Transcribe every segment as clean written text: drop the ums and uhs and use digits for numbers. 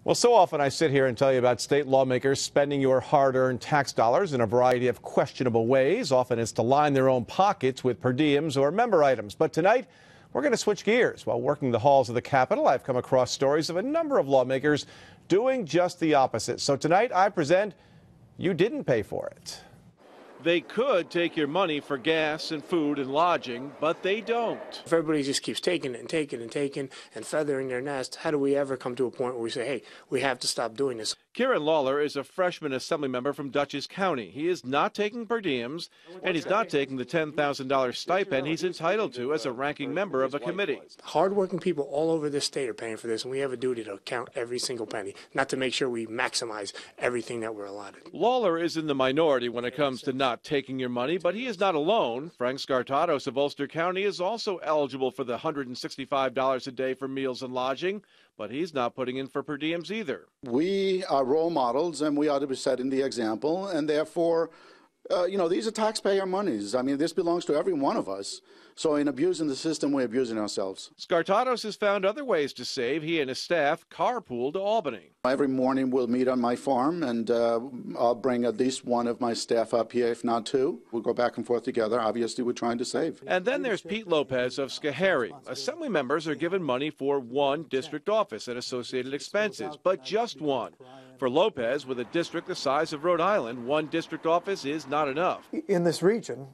Well, so often I sit here and tell you about state lawmakers spending your hard-earned tax dollars in a variety of questionable ways. Often it's to line their own pockets with per diems or member items. But tonight, we're going to switch gears. While working the halls of the Capitol, I've come across stories of a number of lawmakers doing just the opposite. So tonight, I present You Didn't Pay For It. They could take your money for gas and food and lodging, but they don't. If everybody just keeps taking it and taking and taking and feathering their nest, how do we ever come to a point where we say, hey, we have to stop doing this? Kieran Lawler is a freshman assembly member from Dutchess County. He is not taking per diems, and he's not taking the $10,000 stipend he's entitled to as a ranking member of a committee. Hardworking people all over this state are paying for this, and we have a duty to count every single penny, not to make sure we maximize everything that we're allotted. Lawler is in the minority when it comes to not taking your money, but he is not alone. Frank Scartatos of Ulster County is also eligible for the $165 a day for meals and lodging, but he's not putting in for per diems either. We are role models, and we ought to be setting the example, and therefore, these are taxpayer monies. I mean, this belongs to every one of us. So in abusing the system, we're abusing ourselves. Scartatos has found other ways to save. He and his staff carpool to Albany. Every morning we'll meet on my farm, and I'll bring at least one of my staff up here, if not two. We'll go back and forth together. Obviously, we're trying to save. And then there's Pete Lopez of Schoharie. Assembly members are given money for one district office and associated expenses, but just one. For Lopez, with a district the size of Rhode Island, one district office is not enough. In this region,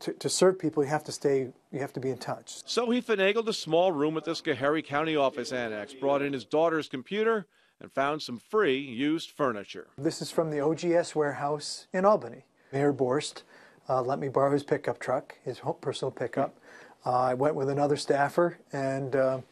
to serve people, you have to be in touch. So he finagled a small room at the Schoharie County Office Annex, brought in his daughter's computer, and found some free used furniture. This is from the OGS warehouse in Albany. Mayor Borst let me borrow his pickup truck, his personal pickup. I went with another staffer, and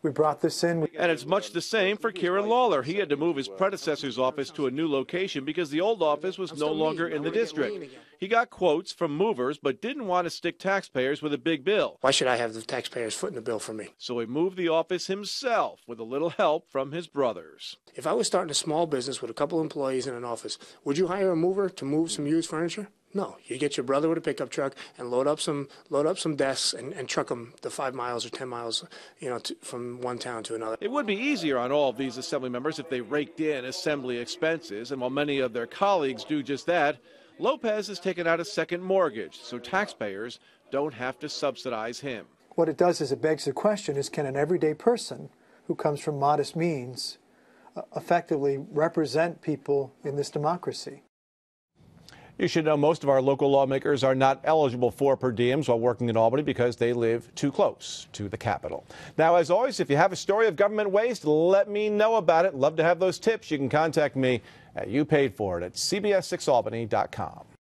we brought this in. And it's much the same for Kieran Lawler. He had to move his predecessor's office to a new location because the old office was no longer in the district. He got quotes from movers, but didn't want to stick taxpayers with a big bill. Why should I have the taxpayers footing the bill for me? So he moved the office himself with a little help from his brothers. If I was starting a small business with a couple employees in an office, would you hire a mover to move some used furniture? No, you get your brother with a pickup truck and load up some desks and truck them the 5 miles or 10 miles, from one town to another. It would be easier on all of these assembly members if they raked in assembly expenses, and while many of their colleagues do just that, Lopez has taken out a second mortgage, so taxpayers don't have to subsidize him. What it does is it begs the question is, can an everyday person who comes from modest means effectively represent people in this democracy? You should know most of our local lawmakers are not eligible for per diems while working in Albany because they live too close to the Capitol. Now, as always, if you have a story of government waste, let me know about it. Love to have those tips. You can contact me at youpaidforit@cbs6albany.com.